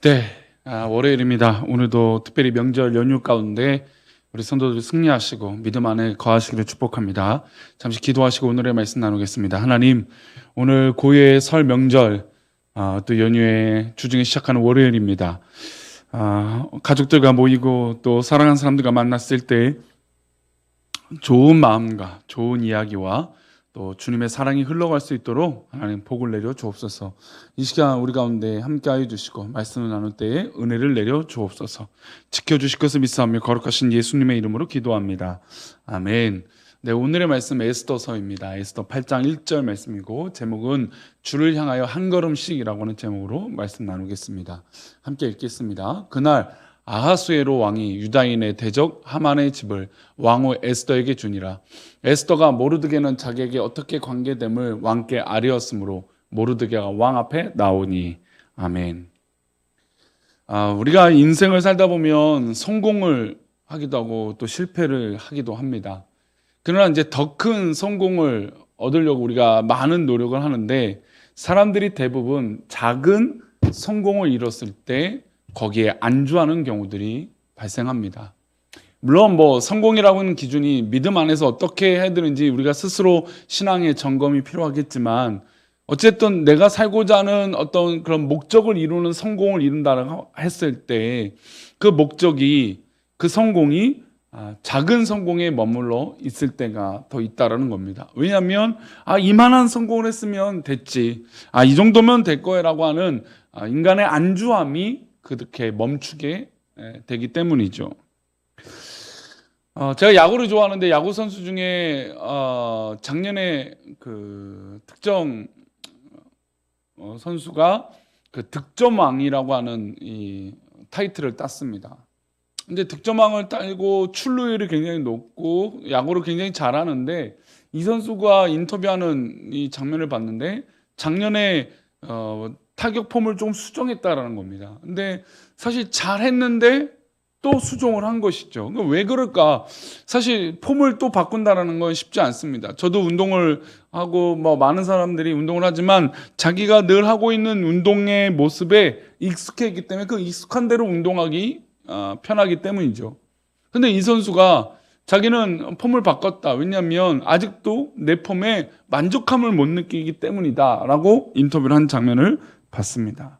네, 월요일입니다. 오늘도 특별히 명절 연휴 가운데 우리 성도들 승리하시고 믿음 안에 거하시기를 축복합니다. 잠시 기도하시고 오늘의 말씀 나누겠습니다. 하나님, 오늘 고유의 설 명절, 또 연휴의 주중에 시작하는 월요일입니다. 가족들과 모이고 또 사랑하는 사람들과 만났을 때 좋은 마음과 좋은 이야기와 또 주님의 사랑이 흘러갈 수 있도록 하나님 복을 내려 주옵소서. 이 시간 우리 가운데 함께하여 주시고 말씀을 나눌 때에 은혜를 내려 주옵소서. 지켜주실 것을 믿사오며 거룩하신 예수님의 이름으로 기도합니다. 아멘. 네, 오늘의 말씀 에스더서입니다. 에스더 8장 1절 말씀이고 제목은 주를 향하여 한 걸음씩이라고 하는 제목으로 말씀 나누겠습니다. 함께 읽겠습니다. 그날 아하수에로 왕이 유다인의 대적 하만의 집을 왕후 에스더에게 주니라. 에스더가 모르드게는 자기에게 어떻게 관계됨을 왕께 아뢰었으므로 모르드게가 왕 앞에 나오니. 아멘. 우리가 인생을 살다 보면 성공을 하기도 하고 또 실패를 하기도 합니다. 그러나 이제 더 큰 성공을 얻으려고 우리가 많은 노력을 하는데 사람들이 대부분 작은 성공을 이뤘을 때 거기에 안주하는 경우들이 발생합니다. 물론 성공이라고 하는 기준이 믿음 안에서 어떻게 해야 되는지 우리가 스스로 신앙의 점검이 필요하겠지만 어쨌든 내가 살고자 하는 어떤 그런 목적을 이루는 성공을 이룬다고 했을 때 그 목적이 그 성공이 작은 성공에 머물러 있을 때가 더 있다라는 겁니다. 왜냐하면 이만한 성공을 했으면 됐지, 이 정도면 될 거라고 하는 인간의 안주함이 그렇게 멈추게 되기 때문이죠. 제가 야구를 좋아하는데 야구 선수 중에 작년에 그 특정 선수가 그 득점왕이라고 하는 이 타이틀을 땄습니다. 근데 득점왕을 따고 출루율이 굉장히 높고 야구를 굉장히 잘하는데 이 선수가 인터뷰하는 이 장면을 봤는데 작년에 타격 폼을 좀 수정했다라는 겁니다. 근데 사실 잘했는데 또 수정을 한 것이죠. 왜 그럴까? 사실 폼을 또 바꾼다라는 건 쉽지 않습니다. 저도 운동을 하고 많은 사람들이 운동을 하지만 자기가 늘 하고 있는 운동의 모습에 익숙해 있기 때문에 그 익숙한 대로 운동하기 편하기 때문이죠. 근데 이 선수가 자기는 폼을 바꿨다. 왜냐하면 아직도 내 폼에 만족함을 못 느끼기 때문이다 라고 인터뷰를 한 장면을 봤습니다.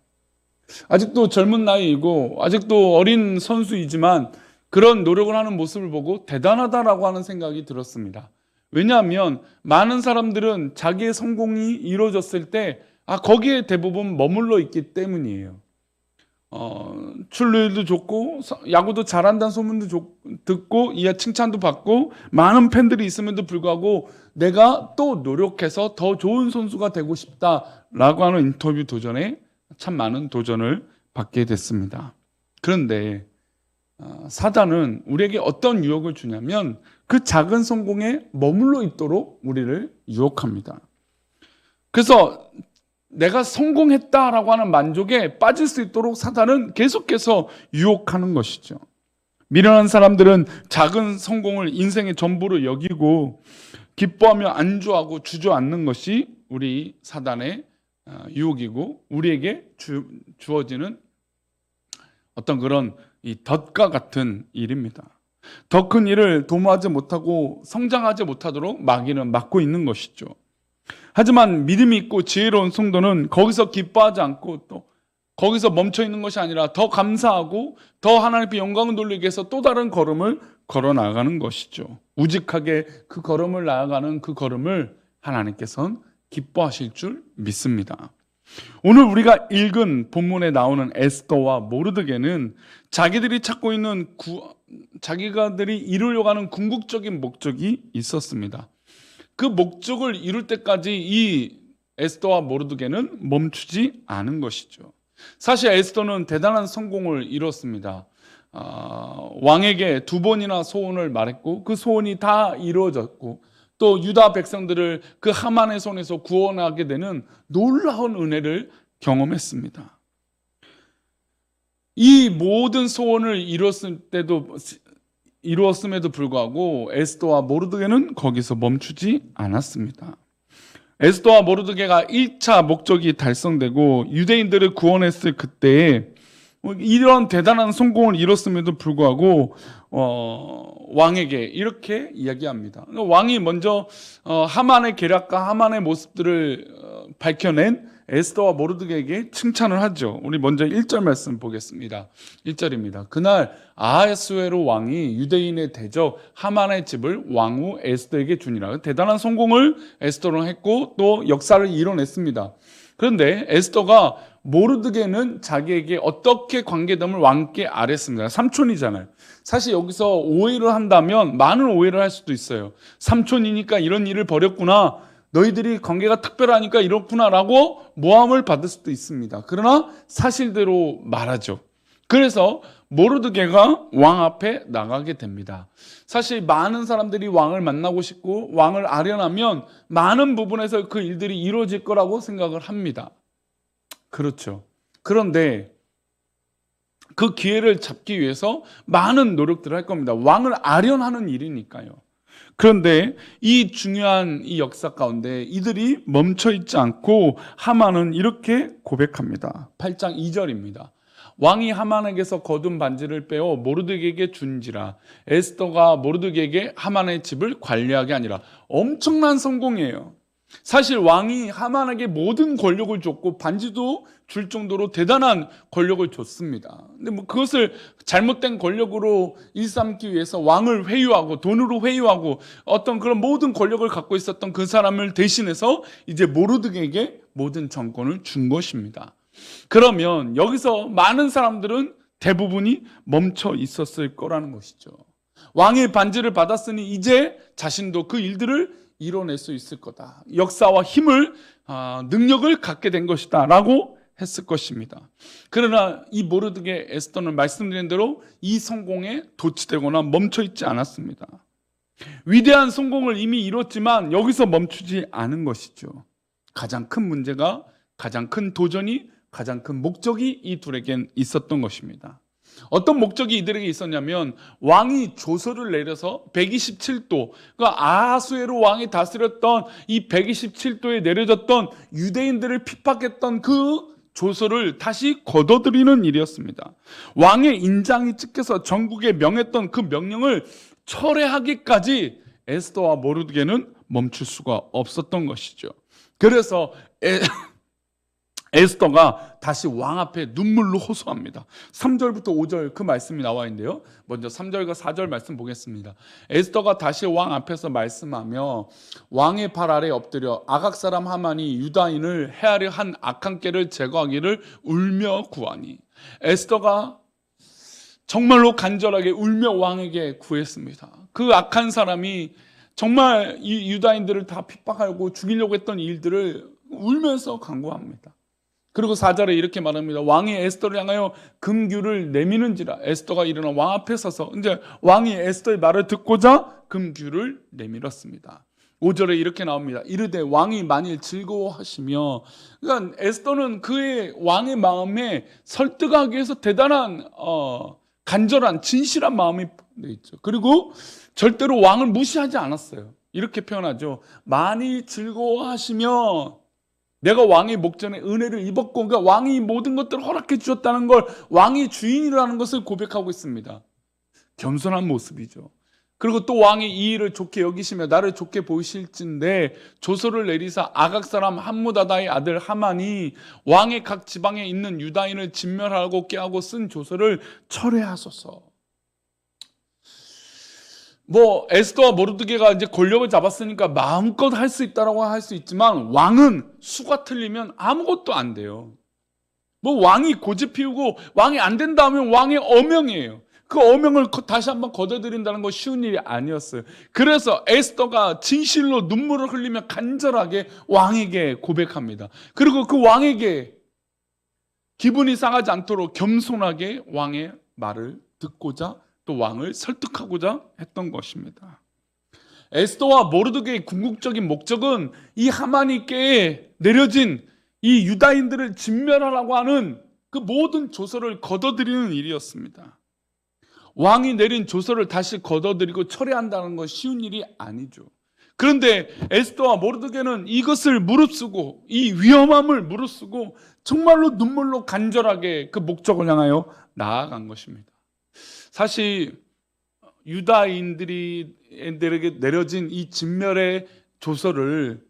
아직도 젊은 나이이고 아직도 어린 선수이지만 그런 노력을 하는 모습을 보고 대단하다라고 하는 생각이 들었습니다. 왜냐하면 많은 사람들은 자기의 성공이 이루어졌을 때 거기에 대부분 머물러 있기 때문이에요. 출루율도 좋고 야구도 잘한다는 소문도 듣고 칭찬도 받고 많은 팬들이 있음에도 불구하고 내가 또 노력해서 더 좋은 선수가 되고 싶다라고 하는 인터뷰 도전에 참 많은 도전을 받게 됐습니다. 그런데 사단은 우리에게 어떤 유혹을 주냐면 그 작은 성공에 머물러 있도록 우리를 유혹합니다. 그래서 내가 성공했다라고 하는 만족에 빠질 수 있도록 사단은 계속해서 유혹하는 것이죠. 미련한 사람들은 작은 성공을 인생의 전부로 여기고 기뻐하며 안주하고 주저앉는 것이 우리 사단의 유혹이고 우리에게 주어지는 어떤 그런 이 덫과 같은 일입니다. 더 큰 일을 도모하지 못하고 성장하지 못하도록 마귀는 막고 있는 것이죠. 하지만 믿음이 있고 지혜로운 성도는 거기서 기뻐하지 않고 또 거기서 멈춰 있는 것이 아니라 더 감사하고 더 하나님께 영광을 돌리기 위해서 또 다른 걸음을 걸어 나가는 것이죠. 우직하게 그 걸음을 나아가는 그 걸음을 하나님께서는 기뻐하실 줄 믿습니다. 오늘 우리가 읽은 본문에 나오는 에스더와 모르드게는 자기들이 찾고 있는 자기가들이 이루려고 하는 궁극적인 목적이 있었습니다. 그 목적을 이룰 때까지 이 에스더와 모르드게는 멈추지 않은 것이죠. 사실 에스더는 대단한 성공을 이뤘습니다. 왕에게 2번이나 소원을 말했고 그 소원이 다 이루어졌고 또 유다 백성들을 그 하만의 손에서 구원하게 되는 놀라운 은혜를 경험했습니다. 이 모든 소원을 이루었음에도 불구하고 에스더와 모르드게는 거기서 멈추지 않았습니다. 에스더와 모르드게가 1차 목적이 달성되고 유대인들을 구원했을 그때에 이런 대단한 성공을 이뤘음에도 불구하고 왕에게 이렇게 이야기합니다. 왕이 먼저 하만의 계략과 하만의 모습들을 밝혀낸 에스더와 모르드게에게 칭찬을 하죠. 우리 먼저 1절 말씀 보겠습니다. 1절입니다. 그날 아하수에로 왕이 유대인의 대적 하만의 집을 왕후 에스더에게 주니라. 대단한 성공을 에스더는 했고 또 역사를 이뤄냈습니다. 그런데 에스더가 모르드게는 자기에게 어떻게 관계됨을 왕께 아뢰습니다. 삼촌이잖아요. 사실 여기서 오해를 한다면 많은 오해를 할 수도 있어요. 삼촌이니까 이런 일을 벌였구나, 너희들이 관계가 특별하니까 이렇구나라고 모함을 받을 수도 있습니다. 그러나 사실대로 말하죠. 그래서 모르드게가 왕 앞에 나가게 됩니다. 사실 많은 사람들이 왕을 만나고 싶고 왕을 아련하면 많은 부분에서 그 일들이 이루어질 거라고 생각을 합니다. 그렇죠. 그런데 그 기회를 잡기 위해서 많은 노력들을 할 겁니다. 왕을 아련하는 일이니까요. 그런데 이 중요한 이 역사 가운데 이들이 멈춰 있지 않고 하만은 이렇게 고백합니다. 8장 2절입니다. 왕이 하만에게서 거둔 반지를 빼어 모르드게에게 준지라. 에스더가 모르드게에게 하만의 집을 관리하게 하니라. 엄청난 성공이에요. 사실 왕이 하만에게 모든 권력을 줬고 반지도 줄 정도로 대단한 권력을 줬습니다. 근데 그것을 잘못된 권력으로 일삼기 위해서 왕을 회유하고 돈으로 회유하고 어떤 그런 모든 권력을 갖고 있었던 그 사람을 대신해서 이제 모르드게에게 모든 정권을 준 것입니다. 그러면 여기서 많은 사람들은 대부분이 멈춰 있었을 거라는 것이죠. 왕의 반지를 받았으니 이제 자신도 그 일들을 이뤄낼 수 있을 거다. 역사와 힘을, 능력을 갖게 된 것이다 라고 했을 것입니다. 그러나 이 모르드게 에스더는 말씀드린 대로 이 성공에 도취되거나 멈춰 있지 않았습니다. 위대한 성공을 이미 이뤘지만 여기서 멈추지 않은 것이죠. 가장 큰 문제가, 가장 큰 도전이, 가장 큰 목적이 이 둘에겐 있었던 것입니다. 어떤 목적이 이들에게 있었냐면 왕이 조서를 내려서 127도, 그러니까 아하수에로 왕이 다스렸던 이 127도에 내려졌던 유대인들을 핍박했던 그 조서를 다시 걷어들이는 일이었습니다. 왕의 인장이 찍혀서 전국에 명했던 그 명령을 철회하기까지 에스더와 모르드게는 멈출 수가 없었던 것이죠. 그래서 에스더가 다시 왕 앞에 눈물로 호소합니다. 3절부터 5절 그 말씀이 나와 있는데요. 먼저 3절과 4절 말씀 보겠습니다. 에스더가 다시 왕 앞에서 말씀하며 왕의 발 아래 엎드려 아각 사람 하만이 유다인을 해하려 한 악한 꾀를 제거하기를 울며 구하니. 에스더가 정말로 간절하게 울며 왕에게 구했습니다. 그 악한 사람이 정말 이 유다인들을 다 핍박하고 죽이려고 했던 일들을 울면서 간구합니다. 그리고 4절에 이렇게 말합니다. 왕이 에스더를 향하여 금규를 내미는지라. 에스더가 일어나 왕 앞에 서서 이제 왕이 에스더의 말을 듣고자 금규를 내밀었습니다. 5절에 이렇게 나옵니다. 이르되 왕이 만일 즐거워하시며, 그러니까 에스더는 그의 왕의 마음에 설득하기 위해서 대단한 간절한 진실한 마음이 있죠. 그리고 절대로 왕을 무시하지 않았어요. 이렇게 표현하죠. 많이 즐거워하시며 내가 왕의 목전에 은혜를 입었고, 그러니까 왕이 모든 것들을 허락해 주셨다는 걸, 왕이 주인이라는 것을 고백하고 있습니다. 겸손한 모습이죠. 그리고 또 왕이 이 일을 좋게 여기시며 나를 좋게 보이실진데 조서를 내리사 아각 사람 함무다다의 아들 하만이 왕의 각 지방에 있는 유다인을 진멸하고 깨하고 쓴 조서를 철회하소서. 에스더와 모르드게가 이제 권력을 잡았으니까 마음껏 할 수 있다라고 할 수 있지만 왕은 수가 틀리면 아무것도 안 돼요. 왕이 고집 피우고 왕이 안 된다 하면 왕의 어명이에요. 그 어명을 다시 한번 걷어들인다는 건 쉬운 일이 아니었어요. 그래서 에스더가 진실로 눈물을 흘리며 간절하게 왕에게 고백합니다. 그리고 그 왕에게 기분이 상하지 않도록 겸손하게 왕의 말을 듣고자 또 왕을 설득하고자 했던 것입니다. 에스더와 모르드게의 궁극적인 목적은 이 하만이께 내려진 이 유다인들을 진멸하라고 하는 그 모든 조서를 걷어들이는 일이었습니다. 왕이 내린 조서를 다시 걷어들이고 철회한다는 건 쉬운 일이 아니죠. 그런데 에스더와 모르드게는 이것을 무릅쓰고 이 위험함을 무릅쓰고 정말로 눈물로 간절하게 그 목적을 향하여 나아간 것입니다. 사실 유다인들에게 내려진 이 진멸의 조서를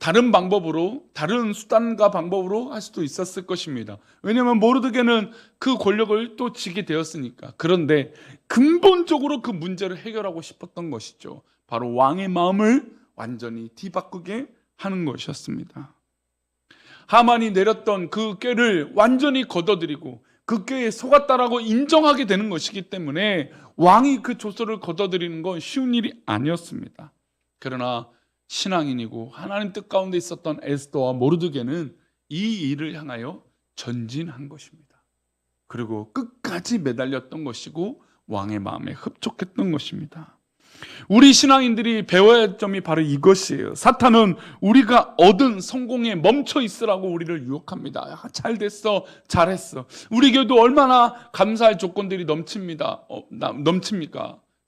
다른 방법으로, 다른 수단과 방법으로 할 수도 있었을 것입니다. 왜냐하면 모르드게는 그 권력을 또 지게 되었으니까. 그런데 근본적으로 그 문제를 해결하고 싶었던 것이죠. 바로 왕의 마음을 완전히 뒤바꾸게 하는 것이었습니다. 하만이 내렸던 그 꾀를 완전히 걷어들이고 그 꾀에 속았다라고 인정하게 되는 것이기 때문에 왕이 그 조서를 걷어들이는 건 쉬운 일이 아니었습니다. 그러나 신앙인이고 하나님 뜻 가운데 있었던 에스더와 모르드게는 이 일을 향하여 전진한 것입니다. 그리고 끝까지 매달렸던 것이고 왕의 마음에 흡족했던 것입니다. 우리 신앙인들이 배워야 할 점이 바로 이것이에요. 사탄은 우리가 얻은 성공에 멈춰 있으라고 우리를 유혹합니다. 잘 됐어, 잘했어. 우리 교회도 얼마나 감사할 조건들이 넘칩니까?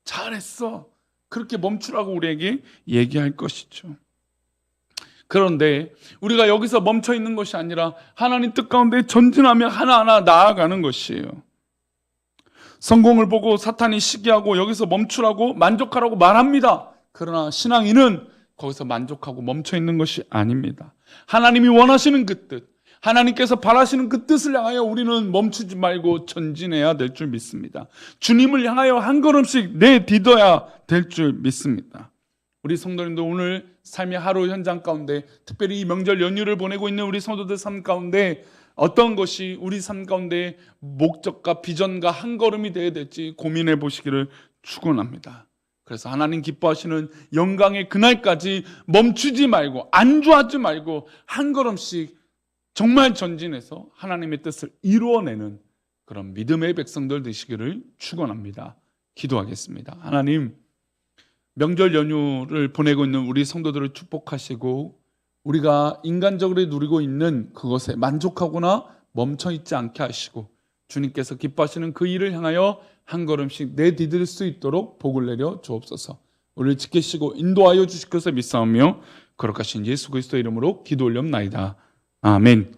잘했어. 그렇게 멈추라고 우리에게 얘기할 것이죠. 그런데 우리가 여기서 멈춰 있는 것이 아니라 하나님 뜻 가운데 전진하며 하나하나 나아가는 것이에요. 성공을 보고 사탄이 시기하고 여기서 멈추라고 만족하라고 말합니다. 그러나 신앙인은 거기서 만족하고 멈춰 있는 것이 아닙니다. 하나님이 원하시는 그 뜻, 하나님께서 바라시는 그 뜻을 향하여 우리는 멈추지 말고 전진해야 될 줄 믿습니다. 주님을 향하여 한 걸음씩 내딛어야 될 줄 믿습니다. 우리 성도님도 오늘 삶의 하루 현장 가운데, 특별히 이 명절 연휴를 보내고 있는 우리 성도들 삶 가운데 어떤 것이 우리 삶 가운데 목적과 비전과 한 걸음이 되어야 될지 고민해 보시기를 축원합니다. 그래서 하나님 기뻐하시는 영광의 그날까지 멈추지 말고 안주하지 말고 한 걸음씩 정말 전진해서 하나님의 뜻을 이루어내는 그런 믿음의 백성들 되시기를 축원합니다. 기도하겠습니다. 하나님, 명절 연휴를 보내고 있는 우리 성도들을 축복하시고 우리가 인간적으로 누리고 있는 그것에 만족하거나 멈춰 있지 않게 하시고 주님께서 기뻐하시는 그 일을 향하여 한 걸음씩 내디딜 수 있도록 복을 내려 주옵소서. 우리를 지키시고 인도하여 주실 것을 믿사오며 거룩하신 예수 그리스도 이름으로 기도 올렸나이다. 아멘.